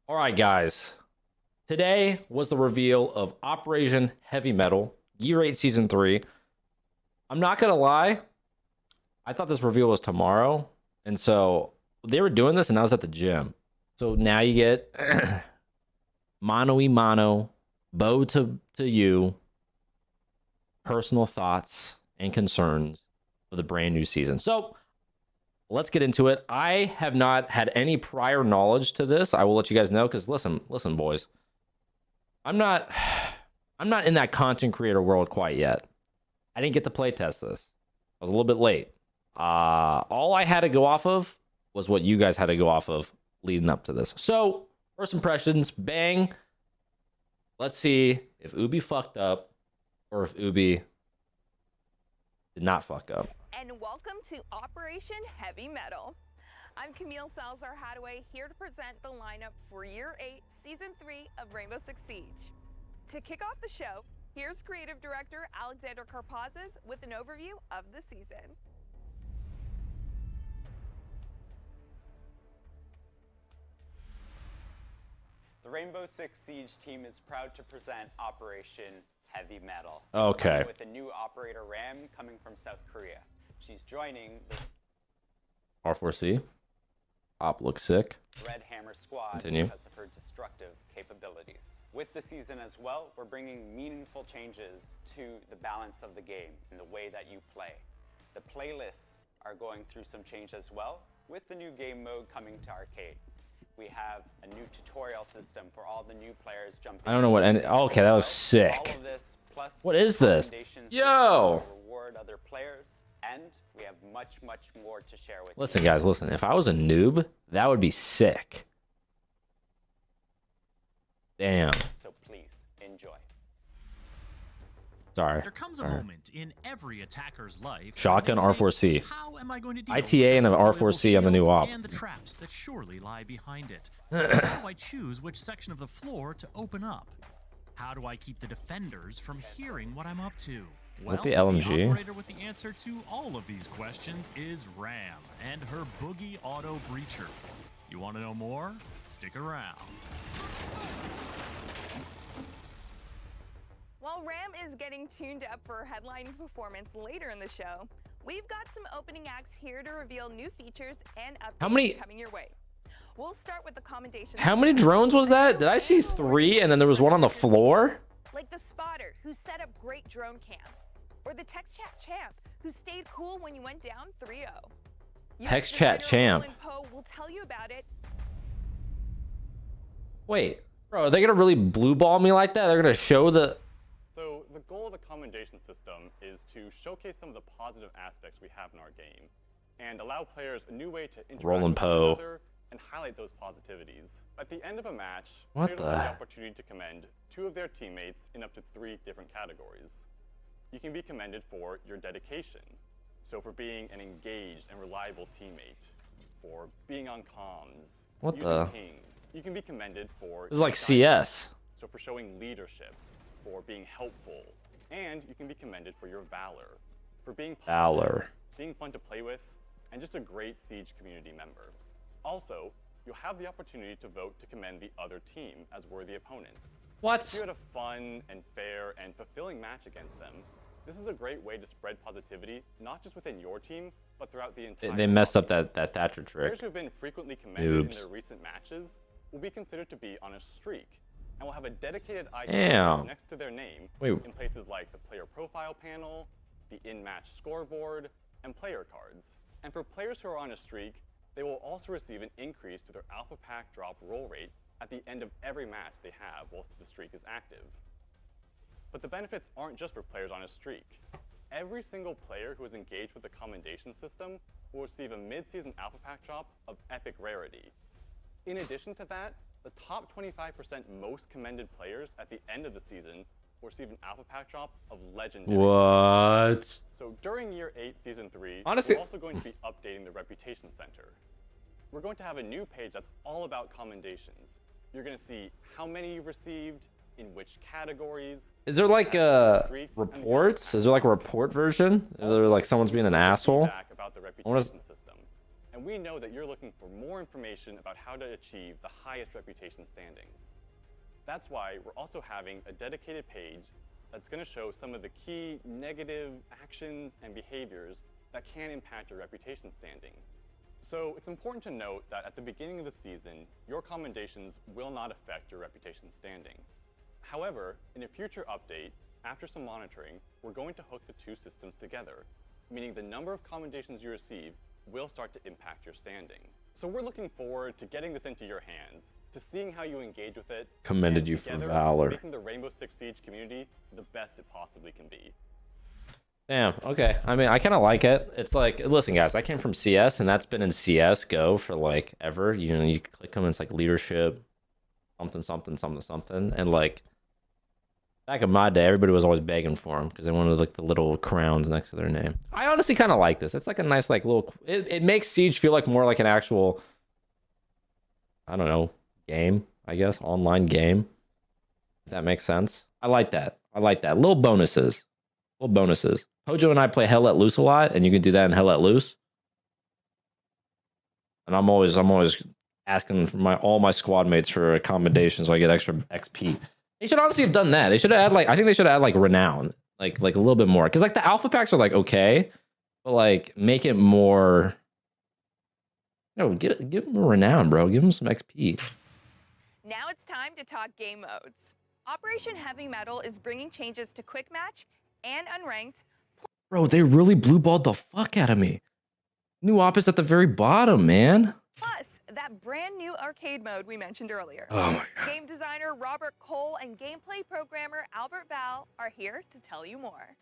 All right, guys. Today was the reveal of Operation Heavy Metal, Year 8 Season 3. I'm not going to lie. I thought this reveal was tomorrow. And so they were doing this and I was at the gym. So now you get mano y mano, bow to you, personal thoughts and concerns for the brand new season. So let's get into it. I have not had any prior knowledge to this. I will let you guys know because listen, boys. I'm not in that content creator world quite yet. I didn't get to play test this. I was a little bit late. All I had to go off of was what you guys had to go off of leading up to this. So, first impressions, bang. Let's see if Ubi fucked up or if Ubi did not fuck up. And welcome to Operation Heavy Metal. I'm Camille Salazar-Hadaway, here to present the lineup for Year 8, Season 3 of Rainbow Six Siege. To kick off the show, here's Creative Director Alexander Karpazes with an overview of the season. The Rainbow Six Siege team is proud to present Operation Heavy Metal. Okay. With a new operator Ram coming from South Korea. She's joining the R4C. Op looks sick. Red Hammer Squad Continue. because of her destructive capabilities. With the season as well, we're bringing meaningful changes to the balance of the game and the way that you play. The playlists are going through some change as well, with the new game mode coming to arcade. We have a new tutorial system for all the new players jumping. I don't know what any. Oh, okay, that was All sick. of this plus What is this? recommendations Yo! to reward other players, and we have much more to share with Listen, you. guys, listen. If I was a noob, that would be sick. Damn. So please enjoy. Sorry. There comes a moment in every attacker's life. Shotgun when they think, R4C. How am I going to deal ITA and with the the R4C on the new op. and the traps that surely lie behind it? How do I choose which section of the floor to open up? How do I keep the defenders from hearing what I'm up to? Well, the LMG? The operator with the answer to all of these questions is Ram and her Boogie Auto Breacher. You want to know more? Stick around. While Ram is getting tuned up for her headlining performance later in the show, we've got some opening acts here to reveal new features and updates coming your way. We'll start with the commendations. How many drones was that? Did I see 3 and then there was one on the floor? Like the spotter who set up great drone cams, or the text chat champ who stayed cool when you went down 3-0. Text chat champ. Poe will tell you about it. Wait, bro, are they gonna really blue ball me like that? They're gonna show the. So the goal of the commendation system is to showcase some of the positive aspects we have in our game and allow players a new way to interact Roland with one Poe. another and highlight those positivities. At the end of a match, What players will have the opportunity to commend 2 of their teammates in up to 3 different categories. You can be commended for your dedication, so for being an engaged and reliable teammate, for being on comms, What using the? pings. You can be commended for This is like guidance, CS. so for showing leadership, for being helpful, and you can be commended for your valor, for being positive, Valor. being fun to play with, and just a great Siege community member. Also, you'll have the opportunity to vote to commend the other team as worthy opponents. If What? you had a fun and fair and fulfilling match against them, this is a great way to spread positivity, not just within your team, but throughout the entire They messed up lobby. that Thatcher trick. Players who have been frequently commended in Noobs. their recent matches will be considered to be on a streak, and will have a dedicated Damn. icon next to their name Wait. in places like the player profile panel, the in-match scoreboard, and player cards. And for players who are on a streak, they will also receive an increase to their Alpha Pack drop roll rate at the end of every match they have whilst the streak is active. But the benefits aren't just for players on a streak. Every single player who is engaged with the commendation system will receive a mid-season Alpha Pack drop of epic rarity. In addition to that, the top 25% most commended players at the end of the season will receive an Alpha Pack drop of legendary status. What? So during Year 8, Season 3, Honestly- we're also going to be updating the Reputation Center. We're going to have a new page that's all about commendations. You're going to see how many you've received, in which categories. Is there like reports? Is there like a report version? Is there like someone's being an asshole? About the wanna- reputation system. And and we know that you're looking for more information about how to achieve the highest reputation standings. That's why we're also having a dedicated page that's going to show some of the key negative actions and behaviors that can impact your reputation standing. So it's important to note that at the beginning of the season, your commendations will not affect your reputation standing. However, in a future update, after some monitoring, we're going to hook the two systems together, meaning the number of commendations you receive will start to impact your standing. So we're looking forward to getting this into your hands, to seeing how you engage with it. Commended and you for together, valor. Making the Rainbow Six Siege community the best it possibly can be. Damn, okay. I mean, I kind of like it. It's like, listen, guys, I came from CS, and that's been in CSGO for, like, ever. You know, you click them, it's like leadership, something, something, something, something. And, like, back in my day, everybody was always begging for them because they wanted, like, the little crowns next to their name. I honestly kind of like this. It's like a nice, like, little... It makes Siege feel like more like an actual, I don't know, game, I guess. Online game. If that makes sense. I like that. I like that. Little bonuses. Little bonuses. Hojo and I play Hell Let Loose a lot, and you can do that in Hell Let Loose. And I'm always asking for all my squad mates for accommodations so I get extra XP. They should honestly have done that. They should have had, like, I think they should have had, like, renown, like a little bit more, because, like, the alpha packs are, like, okay, but, like, make it more. No, give them a renown, bro. Give them some XP. Now it's time to talk game modes. Operation Heavy Metal is bringing changes to Quick Match and Unranked. Bro, they really blue balled the fuck out of me. New op is at the very bottom, man. Plus, that brand new arcade mode we mentioned earlier. Oh my God. Game designer Robert Cole and gameplay programmer Albert Val are here to tell you more.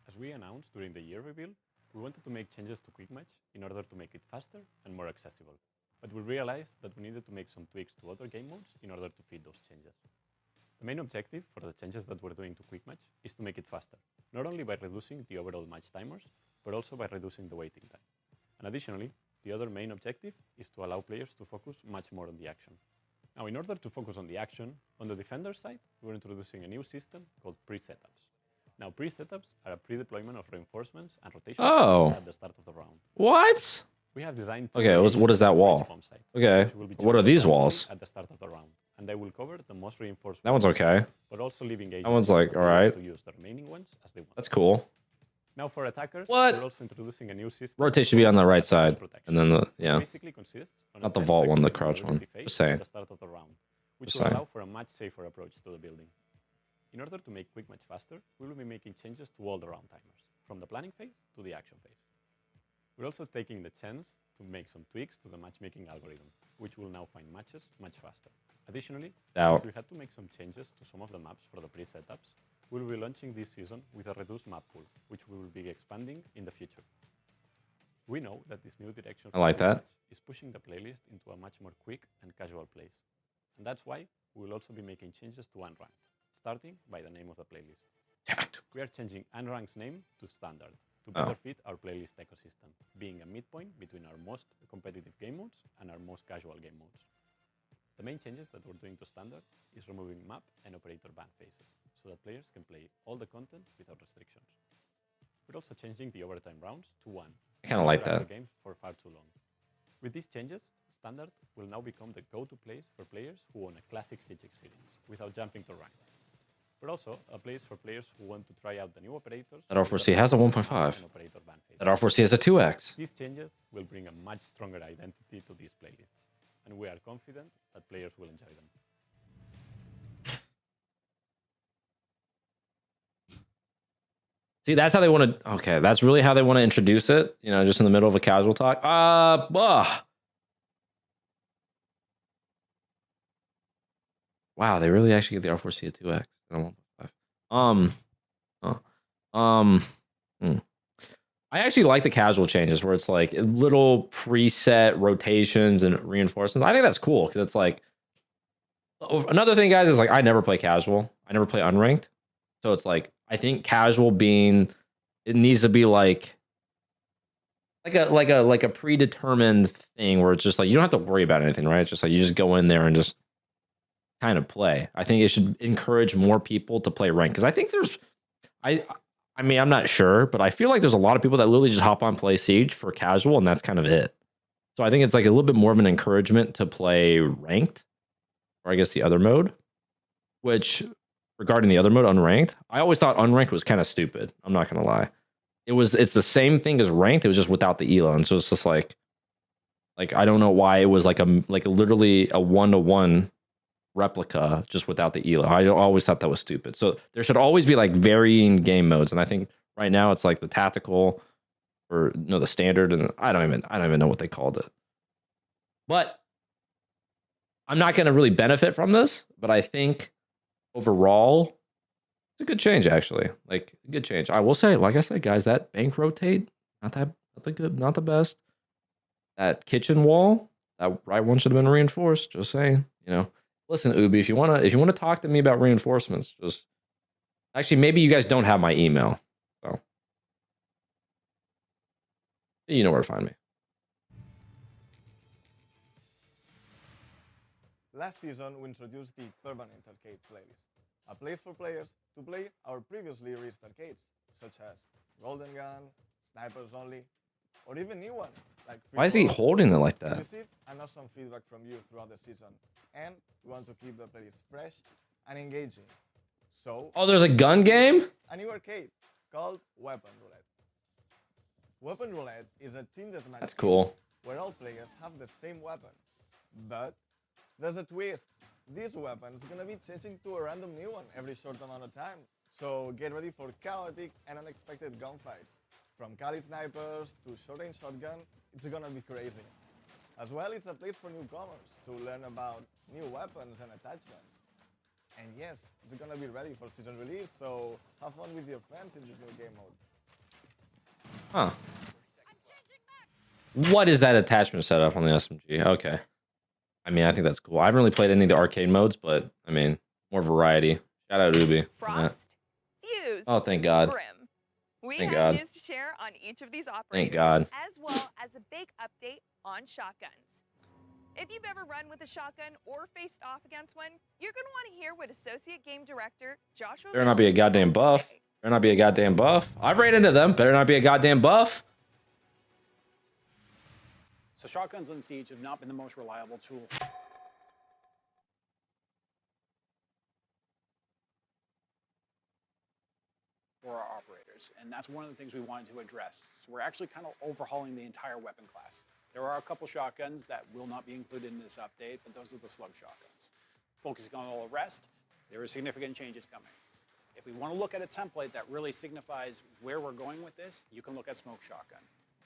As we announced during the year reveal, we wanted to make changes to Quick Match in order to make it faster and more accessible. But we realized that we needed to make some tweaks to other game modes in order to fit those changes. The main objective for the changes that we're doing to Quick Match is to make it faster, not only by reducing the overall match timers, but also by reducing the waiting time. And additionally, the other main objective is to allow players to focus much more on the action. Now, in order to focus on the action, on the defender side, we're introducing a new system called pre-setups. Now, pre-setups are a pre-deployment of reinforcements and rotation at the start of the round. What? We have designed. Okay, what is that wall? Okay, what are these walls? At the start of the round, and they will cover the most reinforced. That one's okay. But also leaving agents. That one's like, all right. To use the remaining ones as they want. That's cool. Now for attackers, What? we're also introducing a new system. Rotate should be on the right side, and then the Basically consists on not the vault one, the crouch one. Just saying. At the start of the round, which will allow for a much safer approach to the building. In order to make Quick Match faster, we will be making changes to all the round timers, from the planning phase to the action phase. We're also taking the chance to make some tweaks to the matchmaking algorithm, which will now find matches much faster. Additionally, since we had to make some changes to some of the maps for the pre-setups, we will be launching this season with a reduced map pool, which we will be expanding in the future. We know that this new direction is pushing the playlist into a much more quick and casual place. And that's why we will also be making changes to Unranked, starting by the name of the playlist. We are changing Unranked's name to Standard to better fit our playlist ecosystem, being a midpoint between our most competitive game modes and our most casual game modes. The main changes that we're doing to Standard is removing map and operator ban phases, so that players can play all the content without restrictions. We're also changing the overtime rounds to 1. I kind of like that. The game for far too long. With these changes, Standard will now become the go-to place for players who want a classic Siege experience without jumping to rank. But also a place for players who want to try out the new operators. That R4C has a 1.5. That R4C has a 2x. These changes will bring a much stronger identity to these playlists, and we are confident that players will enjoy them. See, that's how they want to. Okay, that's really how they want to introduce it. You know, just in the middle of a casual talk. Wow, they really actually get the R4C at 2x. I actually like the casual changes where it's like little preset rotations and reinforcements. I think that's cool because it's like another thing, guys, is like I never play casual. I never play unranked, so it's like I think casual being it needs to be like a predetermined thing where it's just like you don't have to worry about anything, right? It's just like you just go in there and just kind of play. I think it should encourage more people to play rank because I think I mean, I'm not sure, but I feel like there's a lot of people that literally just hop on play Siege for casual, and that's kind of it. So I think it's like a little bit more of an encouragement to play ranked, or I guess the other mode. Which, regarding the other mode, unranked, I always thought unranked was kind of stupid. I'm not gonna lie. It's the same thing as ranked. It was just without the elo, and so it's just like I don't know why it was like literally a 1-to-1 replica just without the elo. I always thought that was stupid. So there should always be like varying game modes, and I think right now it's like the tactical, or no, the standard, and I don't even know what they called it. But I'm not gonna really benefit from this, but I think overall it's a good change, actually. Like a good change. I will say, like I said, guys, that bank rotate, not the best. That kitchen wall, that right one should have been reinforced. Just saying, you know. Listen, Ubi, if you wanna talk to me about reinforcements, just actually maybe you guys don't have my email, so you know where to find me. Last season, we introduced the Permanent Arcade playlist, a place for players to play our previously released arcades, such as Golden Gun, Snipers Only, or even new ones like Free Why is he For All. holding it like We that? received an awesome feedback from you throughout the season, and we want to keep the playlist fresh and engaging. So, Oh, there's a gun game? a new arcade called Weapon Roulette. Weapon Roulette is a team deathmatch That's game cool. where all players have the same weapon. But there's a twist. This weapon is gonna be changing to a random new one every short amount of time. So get ready for chaotic and unexpected gunfights. From Kali snipers to short-range shotgun, it's gonna be crazy. As well, it's a place for newcomers to learn about new weapons and attachments. And yes, it's gonna be ready for season release, so have fun with your friends in this new game mode. Huh. What is that attachment setup on the SMG? Okay. I mean, I think that's cool. I haven't really played any of the arcade modes, but I mean, more variety. Shout out Ubi. Frost, Fuse, Oh, thank God. Brim. We Thank have God. news to share on each of these operators, God. as well as a big update on shotguns. If you've ever run with a shotgun or faced off against one, you're going to want to hear what Associate Game Director Joshua Better not be a Mills goddamn has to buff. say. Better not be a goddamn buff. I've ran into them. Better not be a goddamn buff. So shotguns on Siege have not been the most reliable tool for our operators, and that's one of the things we wanted to address. So we're actually kind of overhauling the entire weapon class. There are a couple shotguns that will not be included in this update, but those are the slug shotguns. Focusing on all the rest, there are significant changes coming. If we want to look at a template that really signifies where we're going with this, you can look at smoke shotgun.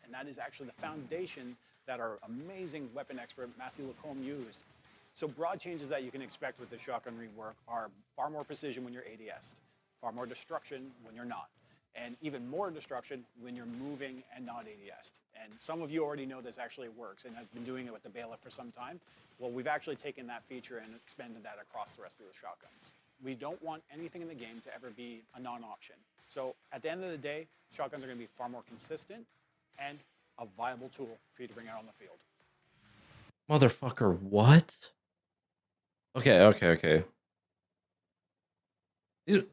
And that is actually the foundation that our amazing weapon expert Matthew Lacombe used. So broad changes that you can expect with the shotgun rework are far more precision when you're ADS'd, far more destruction when you're not, and even more destruction when you're moving and not ADS'd. And some of you already know this actually works, and I've been doing it with the Bailiff for some time. Well, we've actually taken that feature and expanded that across the rest of the shotguns. We don't want anything in the game to ever be a non-option. So at the end of the day, shotguns are going to be far more consistent and a viable tool for you to bring out on the field. Motherfucker, what? Okay. These are...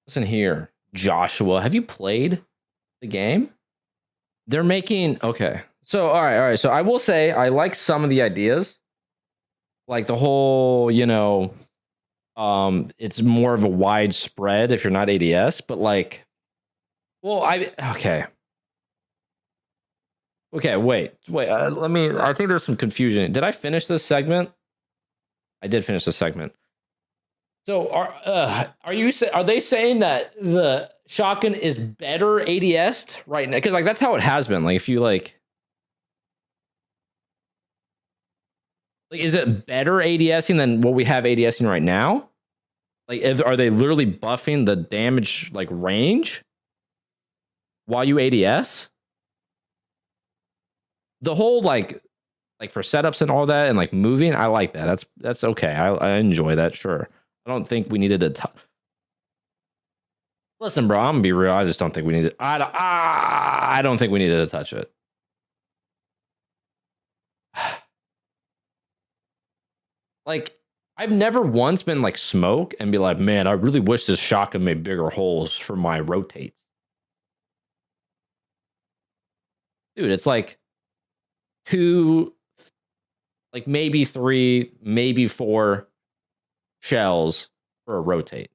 Listen here, Joshua. Have you played the game? They're making... Okay. So, all right. So I will say I like some of the ideas. Like the whole, it's more of a widespread if you're not ADS, but like, well, okay, wait, I think there's some confusion. Did I finish this segment? I did finish this segment. So are they saying that the shotgun is better ADS'd right now? Because like that's how it has been. Like if you like, is it better ADSing than what we have ADSing right now? Like, are they literally buffing the damage like range while you ADS? The whole like for setups and all that and like moving, I like that. That's okay. I enjoy that. Sure. I don't think we needed to. Listen, bro. I'm gonna be real. I just don't think we needed. I don't think we needed to touch it. like, I've never once been like smoke and be like, man, I really wish this shotgun made bigger holes for my rotates. Dude, it's like 2, like maybe 3, maybe 4 shells for a rotate.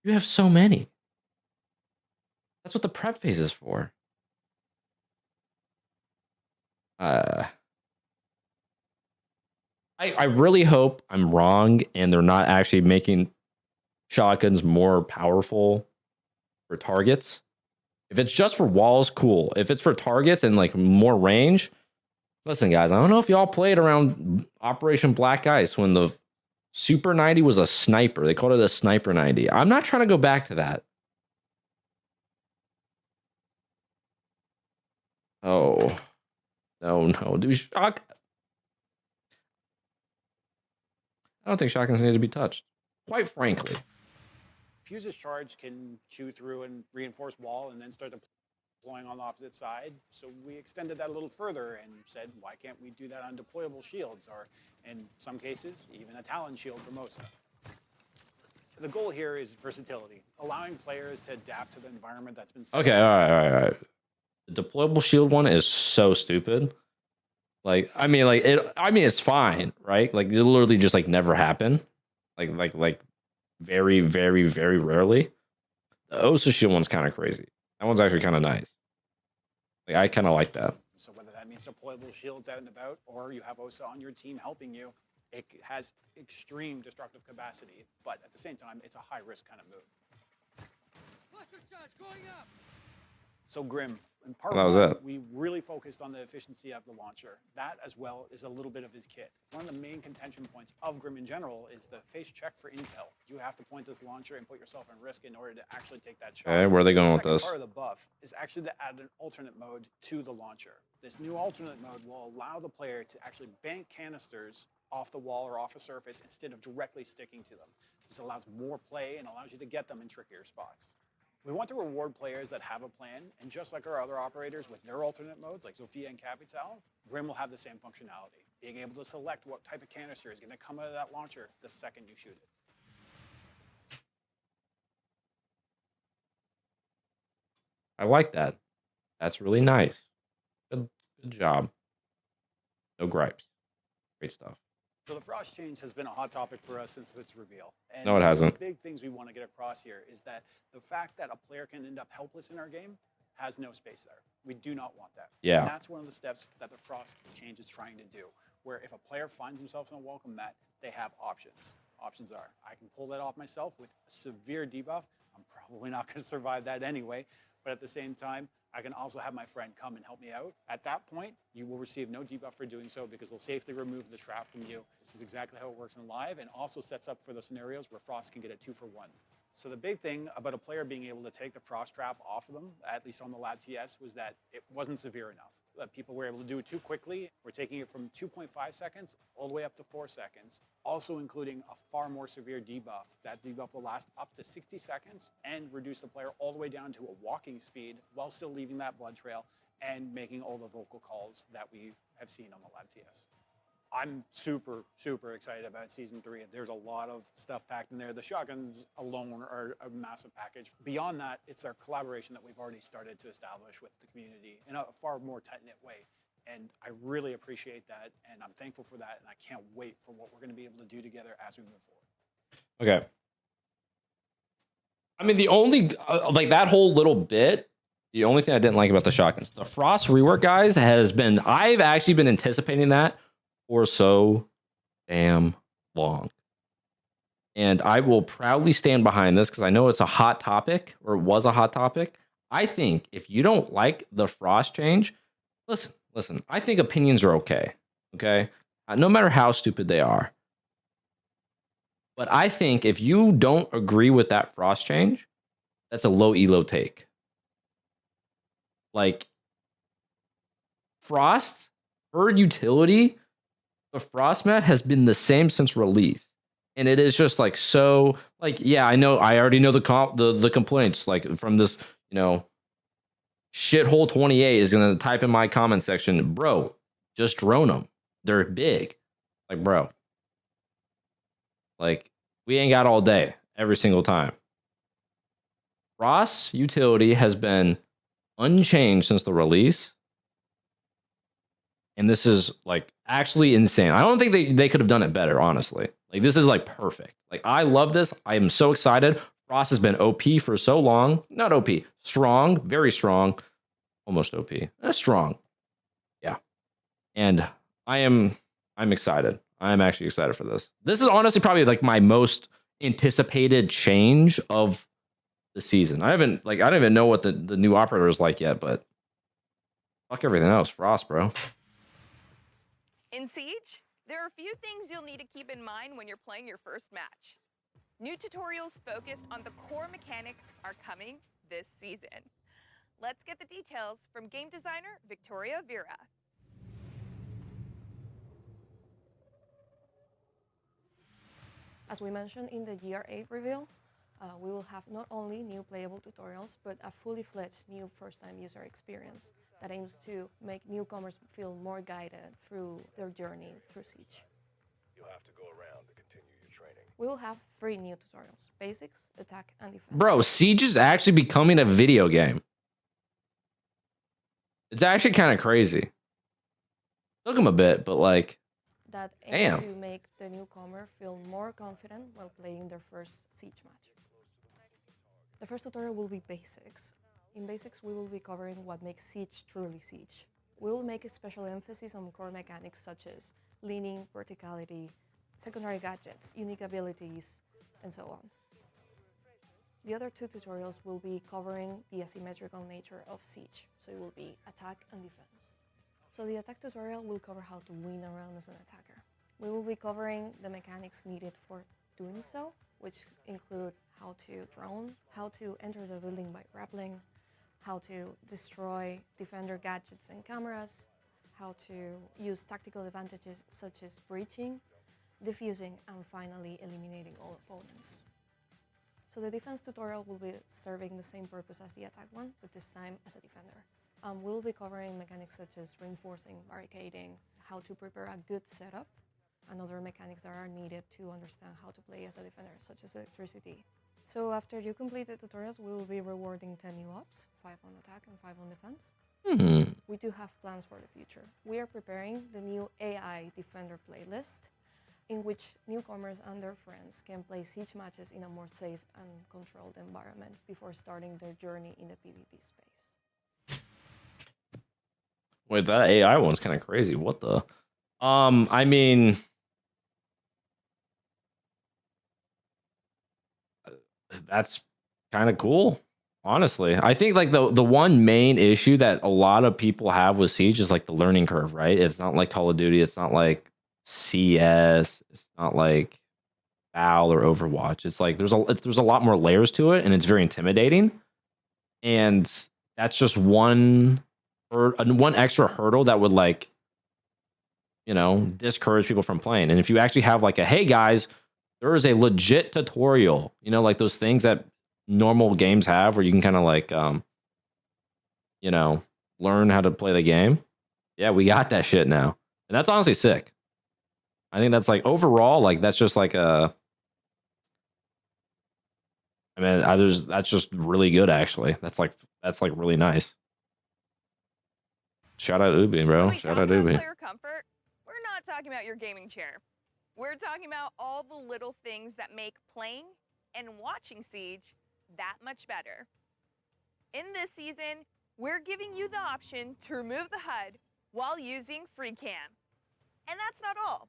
You have so many. That's what the prep phase is for. I really hope I'm wrong and they're not actually making shotguns more powerful for targets. If it's just for walls, cool. If it's for targets and like more range, listen, guys, I don't know if y'all played around Operation Black Ice when the Super 90 was a sniper. They called it a Sniper 90. I'm not trying to go back to that. Oh, no. Dude, I don't think shotguns need to be touched, quite frankly. Fuse's charge can chew through and reinforce wall and then start deploying on the opposite side. So we extended that a little further and said, why can't we do that on deployable shields, or in some cases, even a Talon shield for Mosa? The goal here is versatility, allowing players to adapt to the environment that's been set. Okay, all right. The deployable shield one is so stupid. Like, I mean, it's fine, right? Like, it literally just like never happen. Like very, very, very rarely. The Osa shield one's kind of crazy. That one's actually kind of nice. Like, I kind of like that. So whether that means deployable shields out and about, or you have Osa on your team helping you, it has extreme destructive capacity, but at the same time, it's a high-risk kind of move. Cluster charge going up. So Grim, in part That was one, it. we really focused on the efficiency of the launcher. That, as well, is a little bit of his kit. One of the main contention points of Grim in general is the face check for intel. You have to point this launcher and put yourself in risk in order to actually take that shot. Okay, where are they going with The this? second part of the buff is actually to add an alternate mode to the launcher. This new alternate mode will allow the player to actually bank canisters off the wall or off a surface instead of directly sticking to them. This allows more play and allows you to get them in trickier spots. We want to reward players that have a plan, and just like our other operators with their alternate modes, like Zofia and Capital, Grim will have the same functionality, being able to select what type of canister is going to come out of that launcher the second you shoot it. I like that. That's really nice. Good job. No gripes. Great stuff. So the Frost change has been a hot topic for us since its reveal. And No, it hasn't. One of the big things we want to get across here is that the fact that a player can end up helpless in our game has no space there. We do not want that. Yeah. And that's one of the steps that the Frost change is trying to do, where if a player finds themselves in a welcome mat, they have options. Options are, I can pull that off myself with a severe debuff. I'm probably not going to survive that anyway, but at the same time, I can also have my friend come and help me out. At that point, you will receive no debuff for doing so because they'll safely remove the trap from you. This is exactly how it works in live, and also sets up for the scenarios where Frost can get a 2-for-1. So the big thing about a player being able to take the Frost trap off of them, at least on the Lab TS, was that it wasn't severe enough. People were able to do it too quickly. We're taking it from 2.5 seconds all the way up to 4 seconds, also including a far more severe debuff. That debuff will last up to 60 seconds and reduce the player all the way down to a walking speed while still leaving that blood trail and making all the vocal calls that we have seen on the Lab TS. I'm super, super excited about Season 3. There's a lot of stuff packed in there. The shotguns alone are a massive package. Beyond that, it's our collaboration that we've already started to establish with the community in a far more tight-knit way. And I really appreciate that, and I'm thankful for that, and I can't wait for what we're going to be able to do together as we move forward. Okay. I mean, the only, like that whole little bit, the only thing I didn't like about the shotguns, the Frost rework, guys, has been, I've actually been anticipating that for so damn long. And I will proudly stand behind this because I know it's a hot topic, or it was a hot topic. I think if you don't like the Frost change, listen, I think opinions are okay. Okay? No matter how stupid they are. But I think if you don't agree with that Frost change, that's a low elo take. Like, Frost, her utility, the Frost mat has been the same since release. And it is just like so, like, yeah, I know, I already know the complaints, like from this, you know, shithole 28 is gonna type in my comment section, bro, just drone them. They're big. Like, bro. Like, we ain't got all day every single time. Frost utility has been unchanged since the release. And this is like actually insane. I don't think they could have done it better, honestly. Like, this is like perfect. Like, I love this. I am so excited. Frost has been OP for so long. Not OP, strong, very strong. Almost OP. Strong. Yeah. And I'm excited. I'm actually excited for this. This is honestly probably like my most anticipated change of the season. I don't even know what the new operator is like yet, but fuck everything else. Frost, bro. In Siege, there are a few things you'll need to keep in mind when you're playing your first match. New tutorials focused on the core mechanics are coming this season. Let's get the details from game designer Victoria Vera. As we mentioned in the GR8 reveal, we will have not only new playable tutorials, but a fully fledged new first-time user experience that aims to make newcomers feel more guided through their journey through Siege. You'll have to go around to continue your training. We will have 3 new tutorials: basics, attack, and defense. Bro, Siege is actually becoming a video game. It's actually kind of crazy. Took him a bit, but like, that aim damn. to make the newcomer feel more confident while playing their first Siege match. The first tutorial will be basics. In basics, we will be covering what makes Siege truly Siege. We will make a special emphasis on core mechanics such as leaning, verticality, secondary gadgets, unique abilities, and so on. The other 2 tutorials will be covering the asymmetrical nature of Siege, so it will be attack and defense. So the attack tutorial will cover how to win a round as an attacker. We will be covering the mechanics needed for doing so, which include how to drone, how to enter the building by grappling, how to destroy defender gadgets and cameras, how to use tactical advantages such as breaching, defusing, and finally eliminating all opponents. So the defense tutorial will be serving the same purpose as the attack one, but this time as a defender. We'll be covering mechanics such as reinforcing, barricading, how to prepare a good setup, and other mechanics that are needed to understand how to play as a defender, such as electricity. So after you complete the tutorials, we will be rewarding 10 new ops, 5 on attack and 5 on defense. We do have plans for the future. We are preparing the new AI Defender playlist, in which newcomers and their friends can play Siege matches in a more safe and controlled environment before starting their journey in the PvP space. Wait, that AI one's kind of crazy. What the? I mean, that's kind of cool, honestly. I think like the one main issue that a lot of people have with Siege is like the learning curve, right? It's not like Call of Duty. It's not like CS. It's not like Val or Overwatch. It's like there's a lot more layers to it, and it's very intimidating. And that's just one extra hurdle that would, like, you know, discourage people from playing. And if you actually have like a, hey guys, there is a legit tutorial, you know, like those things that normal games have where you can kind of like, you know, learn how to play the game. Yeah, we got that shit now. And that's honestly sick. I think that's like overall, like that's just like a, I mean, that's just really good actually. That's like really nice. Shout out Ubi, bro. Shout out Ubi. Player comfort, we're not talking about your gaming chair. We're talking about all the little things that make playing and watching Siege that much better. In this season, we're giving you the option to remove the HUD while using FreeCam. And that's not all.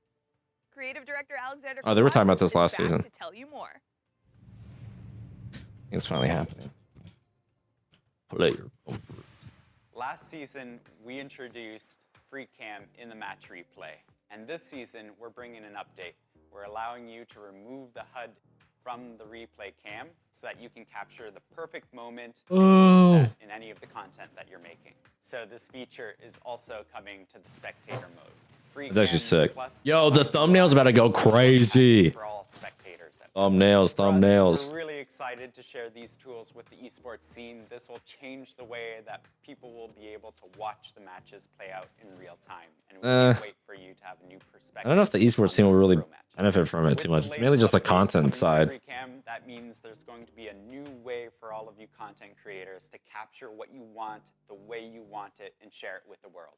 Creative director Alexander Oh, they were talking about this is last back season. to tell you more. I think it's finally happening. Player comfort. Last season, we introduced free cam in the match replay. And this season, we're bringing an update. We're allowing you to remove the HUD from the replay cam so that you can capture the perfect moment and use that in any of the content that you're making. So this feature is also coming to the spectator mode. Free It's actually cam sick. plus Yo, the live thumbnail's about to go crazy. for all spectators. Thumbnails, For us, thumbnails. we're really excited to share these tools with the esports scene. This will change the way that people will be able to watch the matches play out in real time. And we can't wait for you to have a new perspective. I don't know if the esports scene will really benefit from it too much. It's mainly just the With content update side. coming to FreeCam, that means there's going to be a new way for all of you content creators to capture what you want, the way you want it, and share it with the world.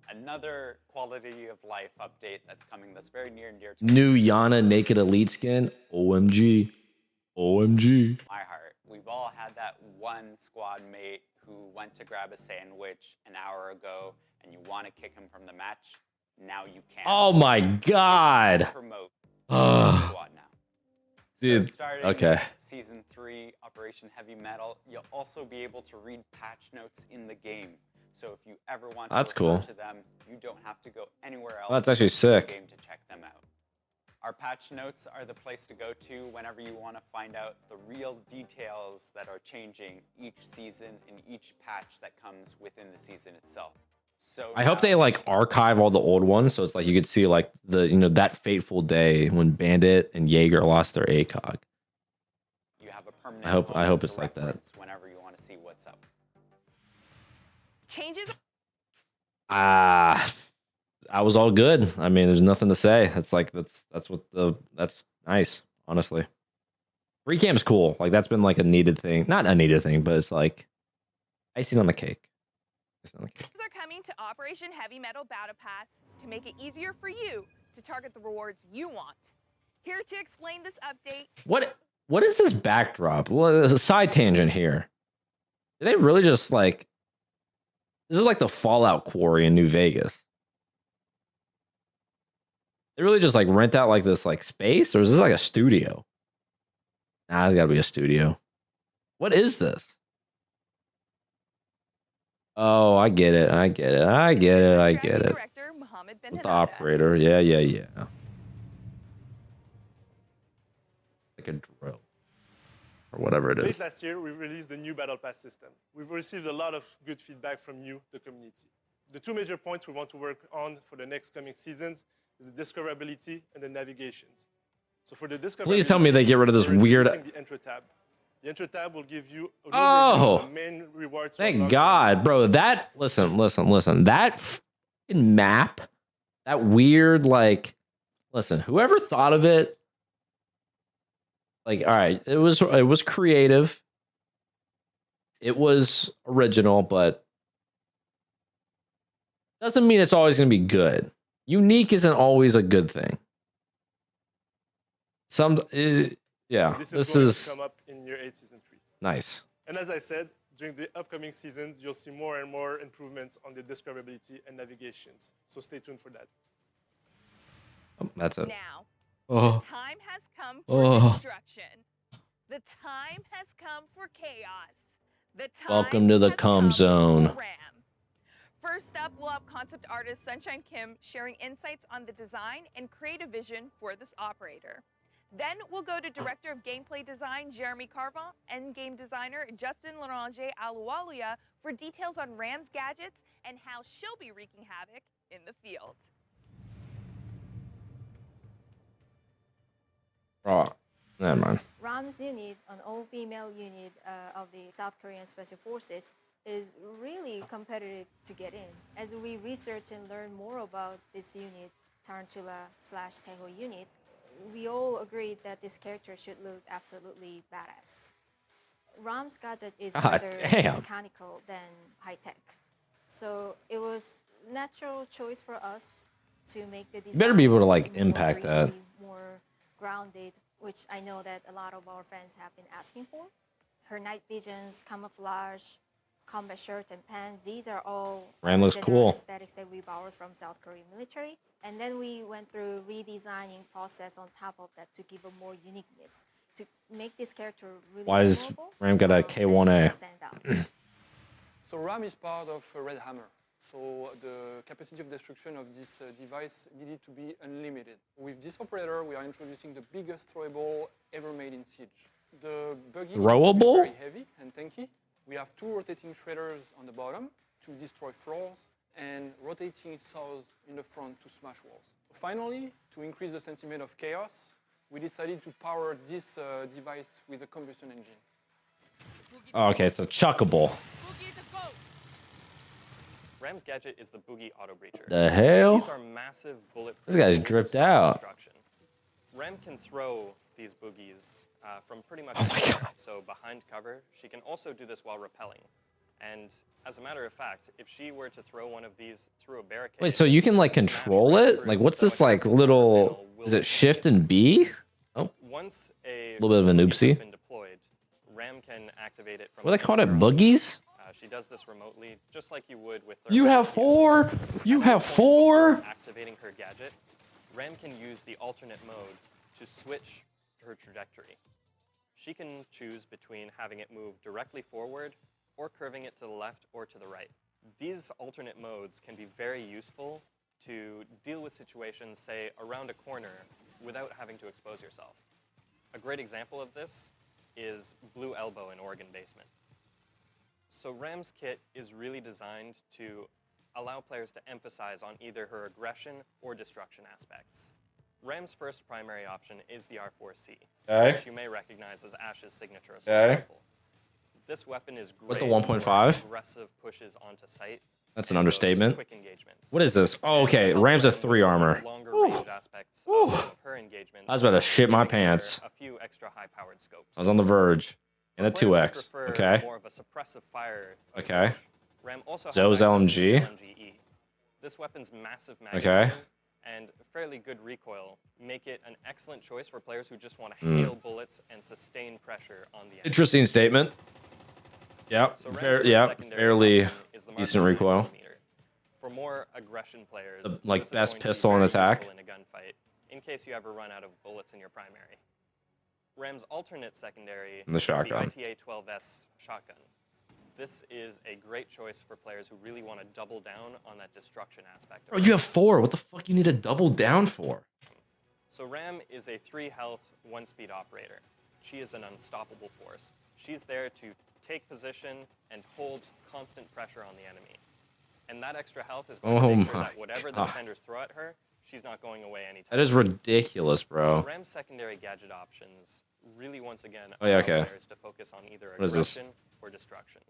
Another quality of life update that's coming that's very near and dear to New Yana Naked Elite skin. OMG. OMG. my heart. We've all had that one squad mate who went to grab a sandwich an hour ago and you want to kick him from the match. Now you can. Oh my god. Promote Ugh. squad now. Dude, So starting okay. with Season 3, Operation Heavy Metal, you'll also be able to read patch notes in the game. So if you ever want to That's refer cool. to them, you don't have to go anywhere else That's actually in the sick. game to check them out. Our patch notes are the place to go to whenever you want to find out the real details that are changing each season and each patch that comes within the season itself. So I hope they like archive all the old ones, so it's like you could see like the that fateful day when Bandit and Jaeger lost their ACOG. you have a permanent I hope home to it's like that. reference whenever you want to see what's up. Changes. I was all good. I mean, there's nothing to say. It's like that's nice, honestly. Free cam's cool. Like that's been like a needed thing. Not a needed thing, but it's like icing on the cake. Icing on the cake. Are coming to Operation Heavy Metal Battle Pass to make it easier for you to target the rewards you want. Here to explain this update. What is this backdrop? Well, there's a side tangent here. Did they really just like this is like the Fallout quarry in New Vegas? They really just like rent out like this like space, or is this like a studio? Nah, it's gotta be a studio. What is this? Oh, I get it. I get it. I get it. I get it. With the operator. Yeah. Like a drill. Or whatever it is. Late last year, we released the new Battle Pass system. We've received a lot of good feedback from you, the community. The two major points we want to work on for the next coming seasons is the discoverability and the navigations. So for the discoverability, Please tell me they get rid of this weird. the intro tab. The intro tab will give you an overview Oh, of the main rewards. thank God, bro. That listen. That fucking map, that weird like. Listen, whoever thought of it. Like, all right, it was creative. It was original, but doesn't mean it's always going to be good. Unique isn't always a good thing. Yeah, This is going to come up in year 8, season 3. Nice. And as I said, during the upcoming seasons, you'll see more and more improvements on the discoverability and navigations. So stay tuned for that. Oh, that's it. Now, Oh. the time has come for destruction. The time has come for chaos. The time Welcome to the has cum come zone. for Ram. First up, we'll have concept artist Sunshine Kim sharing insights on the design and creative vision for this operator. Then we'll go to director of gameplay design Jeremy Carvin and game designer Justin Larange Alualuya for details on Ram's gadgets and how she'll be wreaking havoc in the field. Oh, never mind. Ram's unit, an all-female unit of the South Korean Special Forces, is really competitive to get in. As we research and learn more about this unit, Tarantula/Taeho unit, we all agreed that this character should look absolutely badass. Ram's gadget is rather mechanical than high-tech. So it was a natural choice for us to make the design You better be able to like impact that. more grounded, which I know that a lot of our fans have been asking for. Her night visions, camouflage, combat shirt and pants, these are all Ram looks general cool. aesthetics that we borrowed from South Korean military. And then we went through redesigning process on top of that to give a more uniqueness, to make this character really Why is memorable, Ram got a and K1A? stand out. So RAM is part of Red Hammer. So the capacity of destruction of this device needed to be unlimited. With this operator, we are introducing the biggest throwable ever made in Siege. The buggy Throwable? is very heavy and tanky. We have 2 rotating shredders on the bottom to destroy floors and rotating saws in the front to smash walls. Finally, to increase the sentiment of chaos, we decided to power this device with a combustion engine. Oh, okay, so chuckable. Ram's gadget is the Boogie Auto Breacher. The hell? These are massive bulletproof. This guy's tools dripped for out. self-destruction. Ram can throw these boogies from pretty much Oh my anywhere. God. So behind cover, she can also do this while rappelling. And as a matter of fact, if she were to throw one of these through a barricade... Wait, so you can like control it? Like what's this like little, is it shift and B? Oh, Once a little bit of a boogie noobsy. has been deployed, Ram can activate it from... What do they call it? Boogies? She does this remotely, just like you would with... You have 4? You have 4? Activating her gadget, Ram can use the alternate mode to switch her trajectory. She can choose between having it move directly forward or curving it to the left or to the right. These alternate modes can be very useful to deal with situations, say, around a corner without having to expose yourself. A great example of this is Blue Elbow in Oregon Basement. So Ram's kit is really designed to allow players to emphasize on either her aggression or destruction aspects. Ram's first primary option is the R4C, Okay. which you may recognize as Ash's signature assault Okay. rifle. This weapon is great With the for 1.5? aggressive pushes onto sight. That's an and those understatement. quick engagements. What is this? Oh, okay. Ram's a 3 armor. Longer range aspects of some of her engagements, I was about to shit my giving her pants. A few extra high-powered scopes. I was on the verge. And a For players who 2x. prefer Okay. More of a suppressive fire Okay. approach, Ram also has Zoe's access to the LMG. LMG-E. This weapon's massive magazine Okay. and fairly good recoil make it an excellent choice for players who just want to Mm. hail bullets and sustain pressure on the enemy. Interesting statement. Yep. So Ram's first Yep. secondary Fairly option is the Mark decent 9mm. recoil. For more aggression players, The, like, this is best going to be pistol in very attack. useful in a gunfight, in case you ever run out of bullets in your primary. Ram's alternate secondary And the is shotgun. the ITA-12S shotgun. This is a great choice for players who really want to double down on that destruction aspect. Bro, you have 4. What the fuck you need to double down for? So Ram is a 3 health, 1 speed operator. She is an unstoppable force. She's there to take position and hold constant pressure on the enemy. And that extra health is going to make sure my that whatever the God. defenders throw at her, she's not going away anytime. That is ridiculous, So bro. Ram's secondary gadget options really, once again, Oh, yeah, allow okay. players to focus on either What is this? aggression or destruction.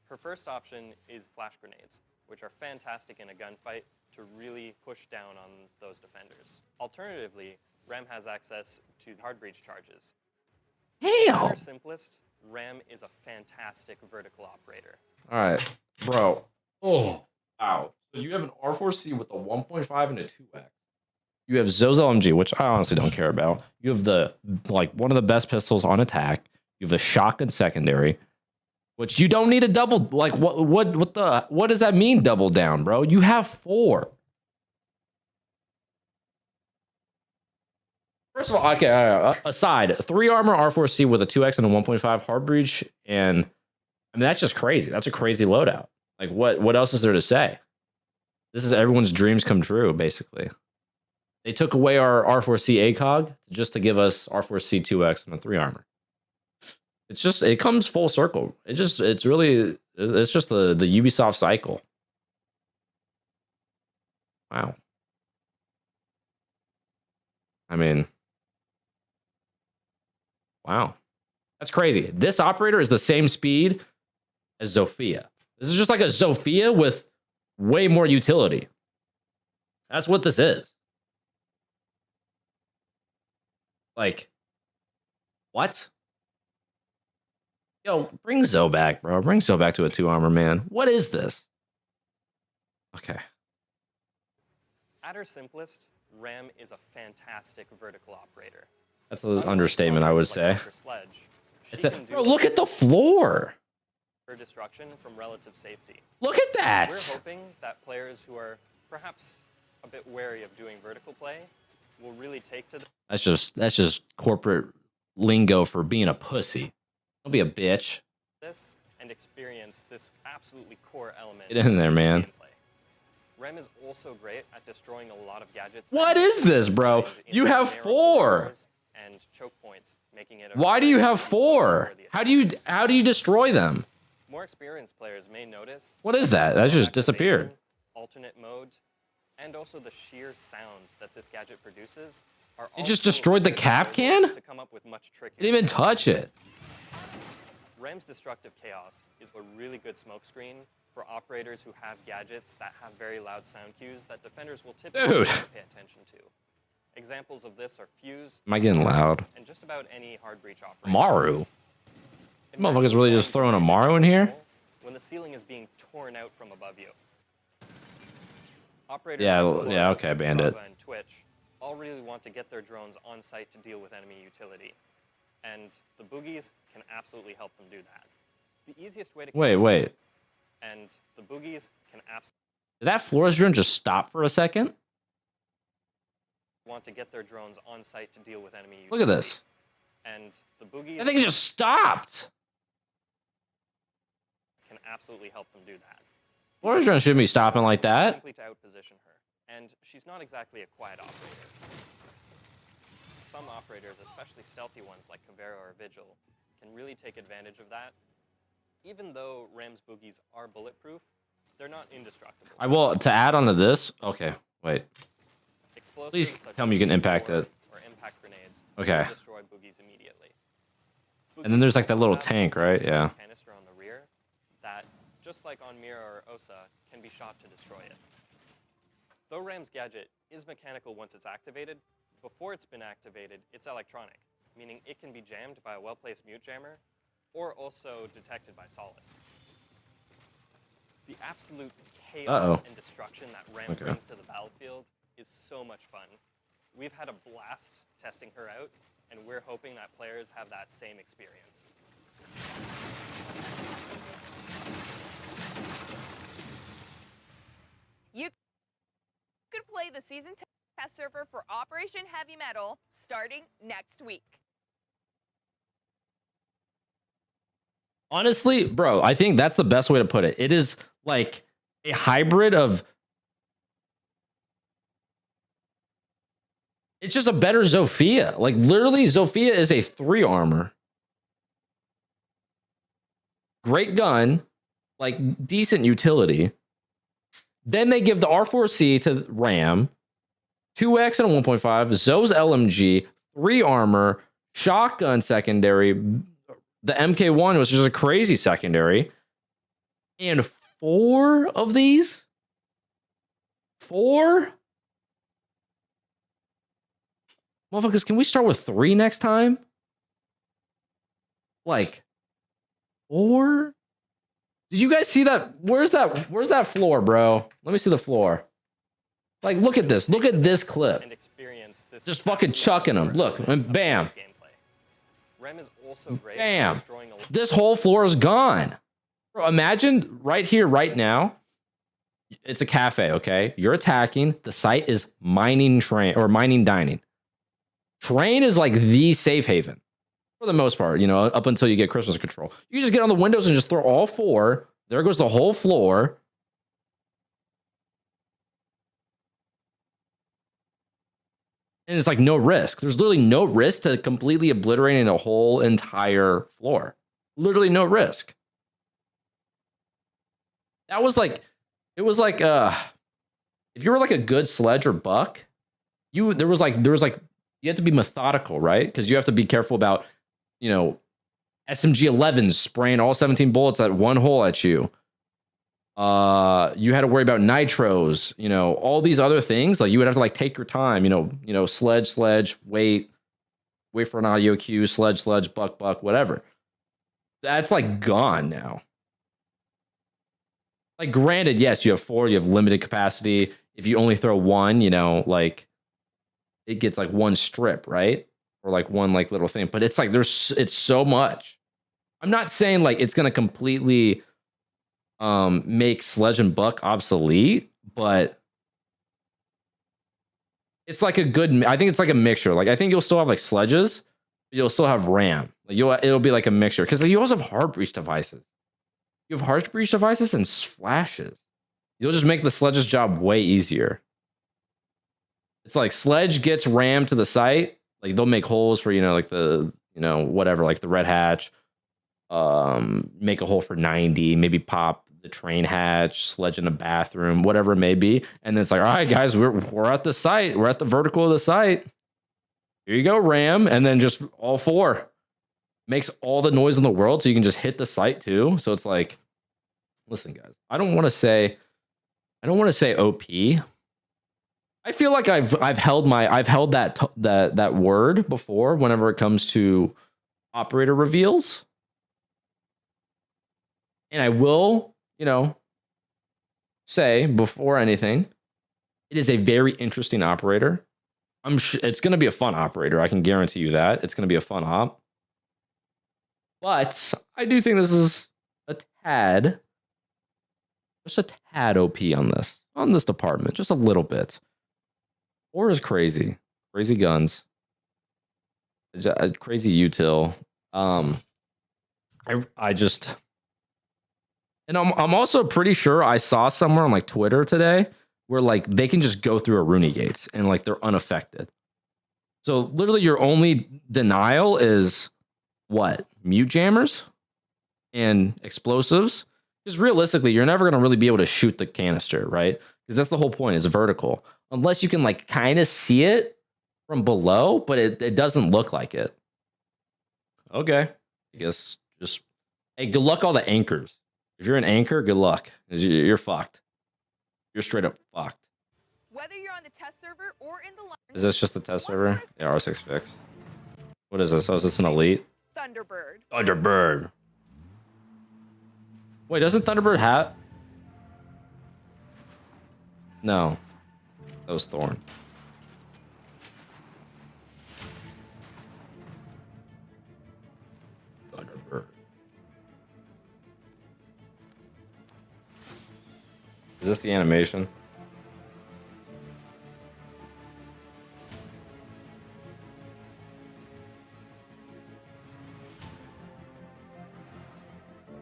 Her first option is flash grenades, which are fantastic in a gunfight to really push down on those defenders. Alternatively, Ram has access to hard breach charges. At Hell. her simplest, Ram is a fantastic vertical operator. All right, bro. Oh, ow. So you have an R4C with a 1.5 and a 2x. You have Zoe's LMG, which I honestly don't care about. You have the like one of the best pistols on attack. You have the shotgun secondary, which you don't need a double. Like what does that mean? Double down, bro. You have 4. First of all, okay. Aside, 3 armor R4C with a 2x and a 1.5 hard breach, and I mean that's just crazy. That's a crazy loadout. Like what else is there to say? This is everyone's dreams come true, basically. They took away our R4C ACOG just to give us R4C 2X and a 3 armor. It's just it comes full circle. It's just the Ubisoft cycle. Wow. I mean, wow. That's crazy. This operator is the same speed as Zofia. This is just like a Zofia with way more utility. That's what this is. Like, what? Yo, bring Zoe back, bro. Bring Zoe back to a 2 armor, man. What is this? Okay. At her simplest, Ram is a fantastic vertical operator. That's an understatement, I would say. Her sledge, she It's a, can do bro, look at the floor. her destruction from relative safety. Look at that. We're hoping that players who are perhaps a bit wary of doing vertical play will really take to That's just corporate lingo for being a pussy. Don't be a bitch. this and experience this absolutely core element. Get in there, man. Gameplay. Rem is also great at destroying a lot of gadgets. What is this, bro? You have 4. And choke points, making it. Why do you have 4? How do you destroy them? More experienced players may notice. What is that? That just disappeared. Alternate modes, and also the sheer sound that this gadget produces are It just destroyed the cap can? to come up with much trickier. It didn't even touch it. Ram's Destructive Chaos is a really good smokescreen for operators who have gadgets that have very loud sound cues that defenders will typically Dude. pay attention to. Examples of this are Fuse. Am I getting loud? And just about any hard breach operator. Maru? Motherfucker's really just throwing a Maru in here? When the ceiling is being torn out from above you. Operators Yeah, like yeah, Flores, okay, Bandit. Brava, and Twitch all really want to get their drones on site to deal with enemy utility. And the boogies can absolutely help them do that. The easiest way to Wait. And the boogies can absolutely Did that Flores drone just stop for a second? want to get their drones on site to deal with enemy utility. Look at this. And the boogies I think it just stopped. can absolutely help them do that. Flores drone shouldn't be stopping like that. Simply to outposition her. And she's not exactly a quiet operator. Some operators, especially stealthy ones like Caveira or Vigil, can really take advantage of that. Even though Ram's boogies are bulletproof, they're not indestructible. I will, to add on to this. Okay, wait. Explosives Please such tell as me you can C4 impact it. Or impact grenades Okay. will destroy boogies immediately. And then there's like that also little have tank, a right? Yeah. canister on the rear that, just like on Mira or Osa, can be shot to destroy it. Though Ram's gadget is mechanical once it's activated, before it's been activated, it's electronic, meaning it can be jammed by a well-placed mute jammer, or also detected by Solace. The absolute chaos and destruction that Ram brings to the battlefield is so much fun. We've had a blast testing her out, and we're hoping that players have that same experience. You could play the season test server for Operation Heavy Metal starting next week. Honestly, bro, I think that's the best way to put it. It is like a hybrid of. It's just a better Zofia. Like, literally, Zofia is a 3 armor. Great gun. Like, decent utility. Then they give the R4C to Ram. 2X and a 1.5. Zo's LMG. 3 armor. Shotgun secondary. The MK1 was just a crazy secondary. And 4 of these? 4? Motherfuckers, can we start with 3 next time? Like, 4? Did you guys see that? Where's that floor, bro? Let me see the floor. Like, look at this. Look at this clip. And experience this Just fucking chucking them. Look, and bam. Rem is also great Bam. at destroying a This whole floor is gone. Bro, imagine right here, right now. It's a cafe, okay? You're attacking. The site is mining train or mining dining. Train is like the safe haven for the most part, you know, up until you get Christmas control. You just get on the windows and just throw all 4. There goes the whole floor. And it's like no risk. There's literally no risk to completely obliterating a whole entire floor. Literally no risk. That was like, it was like, if you were like a good sledge or buck, there was like, you have to be methodical, right? Because you have to be careful about, you know, SMG 11s spraying all 17 bullets at one hole at you. You had to worry about nitros, you know, all these other things. Like you would have to like take your time, you know, sledge, wait for an audio cue, sledge, buck, whatever. That's like gone now. Like granted, yes, you have 4, you have limited capacity. If you only throw 1, you know, like it gets like 1 strip, right? Or like 1 like little thing. But it's like it's so much. I'm not saying like it's gonna completely make sledge and buck obsolete, but it's like a good, I think it's like a mixture. Like I think you'll still have like sledges, but you'll still have RAM. Like it'll be like a mixture because you also have hard breach devices. You have hard breach devices and flashes. You'll just make the sledge's job way easier. It's like sledge gets RAM to the site. Like they'll make holes for, you know, like the, you know, whatever, like the red hatch. make a hole for 90, maybe pop the train hatch, sledge in the bathroom, whatever it may be. And then it's like, all right, guys, we're at the site. We're at the vertical of the site. Here you go, Ram. And then just all 4 makes all the noise in the world so you can just hit the site too. So it's like, listen, guys, I don't want to say OP. I feel like I've held that word before whenever it comes to operator reveals. And I will, say before anything, it is a very interesting operator. I'm sure it's going to be a fun operator. I can guarantee you that. It's going to be a fun op. But I do think this is just a tad OP on this department, just a little bit. 4 is crazy guns, crazy util. I just, and I'm also pretty sure I saw somewhere on like Twitter today where like they can just go through a Rooney gates and like they're unaffected. So literally your only denial is what? Mute jammers and explosives. Because realistically, you're never going to really be able to shoot the canister, right? Because that's the whole point, is vertical. Unless you can like kind of see it from below, but it doesn't look like it. Okay. I guess just, hey, good luck all the anchors. If you're an anchor, good luck. You're fucked. You're straight up fucked. Whether you're on the test server or in the line, Is this just the test server? Yeah, R6 fix. What is this? Oh, is this an elite? Thunderbird. Thunderbird. Wait, doesn't Thunderbird have? No. That was Thorn. Thunderbird. Is this the animation?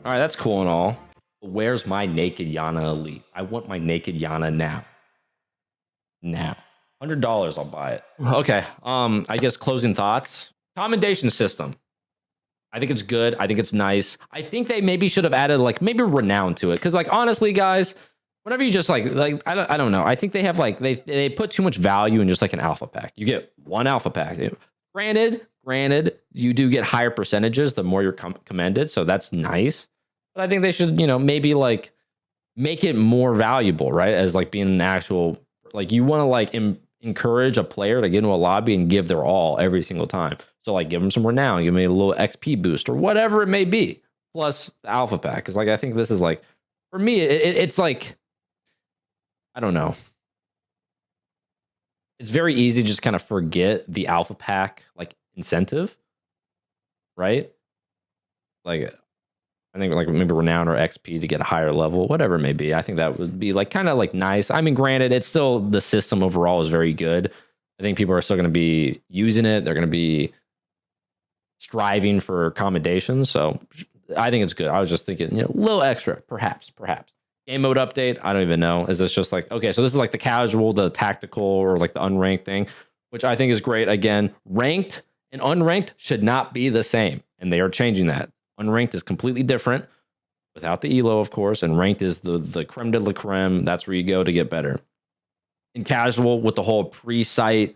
All right, that's cool and all. Where's my naked Yana elite? I want my naked Yana now. Now. $100, I'll buy it. Okay. I guess closing thoughts. Commendation system. I think it's good. I think it's nice. I think they maybe should have added like maybe renown to it. Cause like honestly, guys, whenever you just like I don't know. I think they have like they put too much value in just like an alpha pack. You get one alpha pack. Granted, you do get higher percentages the more you're commended. So that's nice. But I think they should, maybe like make it more valuable, right? As like being an actual, like you want to like encourage a player to get into a lobby and give their all every single time. So like give them some renown, give me a little XP boost or whatever it may be. Plus the alpha pack. Cause like, I think this is like, for me, it's like, I don't know. It's very easy to just kind of forget the alpha pack, like incentive, right? Like, I think like maybe renown or XP to get a higher level, whatever it may be. I think that would be like kind of like nice. I mean, granted, it's still the system overall is very good. I think people are still going to be using it. They're going to be striving for commendations. So I think it's good. I was just thinking, a little extra, perhaps. Game mode update. I don't even know. Is this just like, okay, so this is like the casual, the tactical, or like the unranked thing, which I think is great. Again, ranked and unranked should not be the same. And they are changing that. Unranked is completely different without the elo, of course, and ranked is the creme de la creme. That's where you go to get better. In casual, with the whole pre-site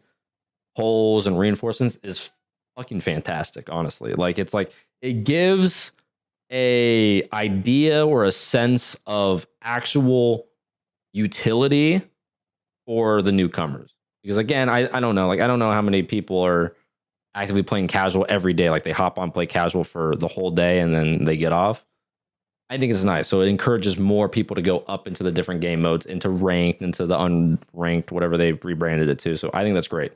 holes and reinforcements is fucking fantastic, honestly. Like it's like it gives a idea or a sense of actual utility for the newcomers. Because again, I don't know. Like I don't know how many people are actively playing casual every day. Like they hop on, play casual for the whole day and then they get off. I think it's nice. So it encourages more people to go up into the different game modes, into ranked, into the unranked, whatever they've rebranded it to. So I think that's great.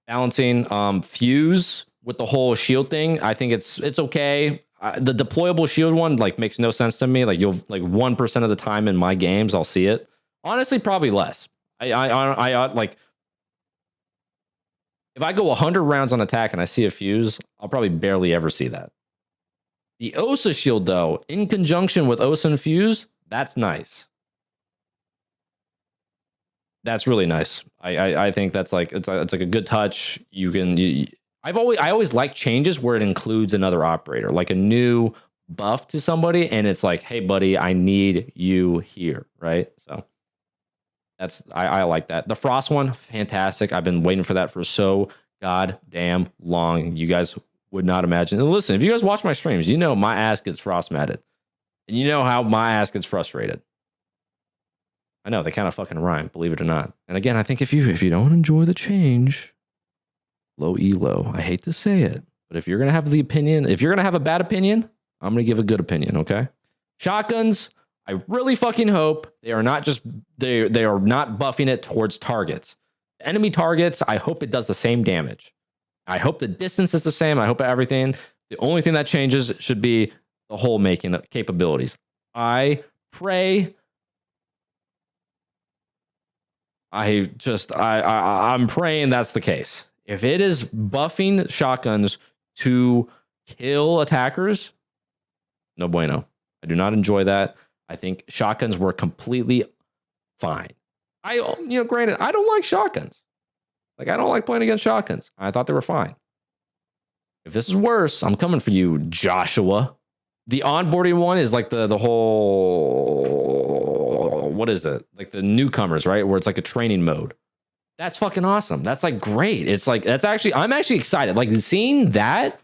Balancing fuse with the whole shield thing. I think it's okay. The deployable shield one like makes no sense to me. Like you'll like 1% of the time in my games, I'll see it. Honestly, probably less. I like, if I go 100 rounds on attack and I see a fuse, I'll probably barely ever see that. The OSA shield, though, in conjunction with OSA and fuse, that's nice. That's really nice. I think that's like it's like a good touch. I always like changes where it includes another operator, like a new buff to somebody, and it's like, hey, buddy, I need you here, right? So that's I like that. The Frost one, fantastic. I've been waiting for that for so goddamn long. You guys would not imagine. And listen, if you guys watch my streams, you know my ass gets frost matted. And you know how my ass gets frustrated. I know they kind of fucking rhyme, believe it or not. And again, I think if you don't enjoy the change, low elo. I hate to say it, but if you're gonna have the opinion, if you're gonna have a bad opinion, I'm gonna give a good opinion, okay? Shotguns, I really fucking hope they are not just they are not buffing it towards targets. Enemy targets, I hope it does the same damage. I hope the distance is the same. I hope everything. The only thing that changes should be the hole making capabilities. I pray. I'm praying that's the case. If it is buffing shotguns to kill attackers, no bueno. I do not enjoy that. I think shotguns were completely fine. Granted, I don't like shotguns. Like, I don't like playing against shotguns. I thought they were fine. If this is worse, I'm coming for you, Joshua. The onboarding one is like the whole, what is it? Like the newcomers, right? Where it's like a training mode. That's fucking awesome. That's like great. It's like, I'm actually excited. Like seeing that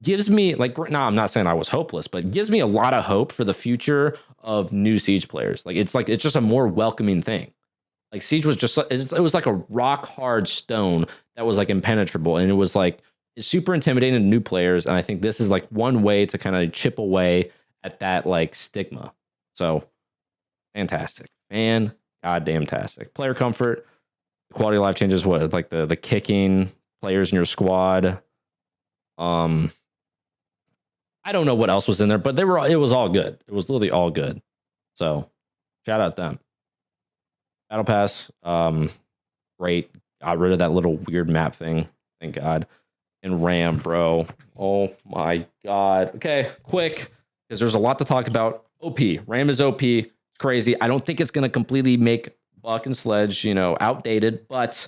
gives me like, no, I'm not saying I was hopeless, but it gives me a lot of hope for the future of new Siege players. It's just a more welcoming thing. Like Siege was just, it was like a rock hard stone that was like impenetrable. And it was like, it's super intimidating to new players. And I think this is like one way to kind of chip away at that like stigma. So fantastic. Goddamn tastic. Player comfort, quality of life changes, what, like the kicking players in your squad. I don't know what else was in there, but it was all good. It was literally all good. So shout out them. Battle Pass, great. Got rid of that little weird map thing. Thank God. And RAM, bro. Oh my God. Okay, quick, because there's a lot to talk about. OP. RAM is OP. It's crazy. I don't think it's going to completely make Buck and Sledge, outdated, but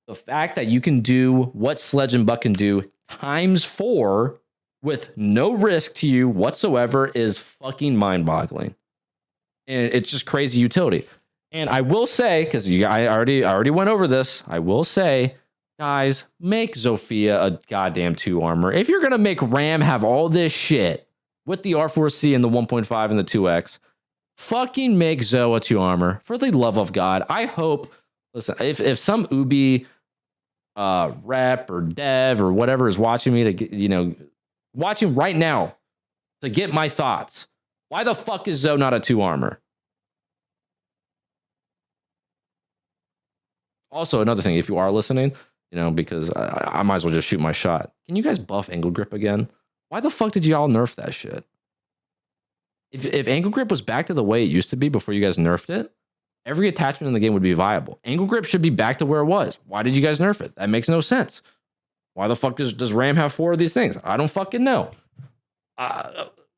the fact that you can do what Sledge and Buck can do ×4 with no risk to you whatsoever is fucking mind-boggling. And it's just crazy utility. And I will say, because I already went over this, I will say, guys, make Zofia a goddamn 2 armor. If you're gonna make RAM have all this shit with the R4C and the 1.5 and the 2X, fucking make Zoe a 2 armor. For the love of God, I hope. Listen, if some Ubi rep or dev or whatever is watching me to get, watching right now to get my thoughts, why the fuck is Zoe not a 2 armor? Also, another thing, if you are listening, because I might as well just shoot my shot. Can you guys buff angle grip again? Why the fuck did y'all nerf that shit? If angle grip was back to the way it used to be before you guys nerfed it, every attachment in the game would be viable. Angle grip should be back to where it was. Why did you guys nerf it? That makes no sense. Why the fuck does RAM have 4 of these things? I don't fucking know.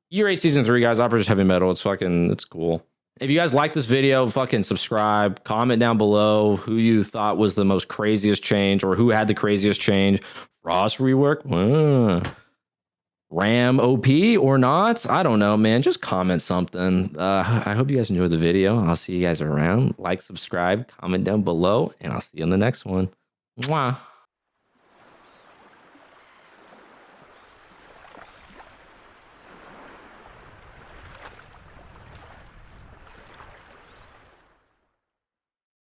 Year 8 Season 3, guys. Operation Heavy Metal. It's cool. If you guys like this video, fucking subscribe. Comment down below who you thought was the most craziest change or who had the craziest change. Frost rework? RAM OP or not? I don't know, man. Just comment something. I hope you guys enjoyed the video. I'll see you guys around. Like, subscribe, comment down below, and I'll see you in the next one. Mwah.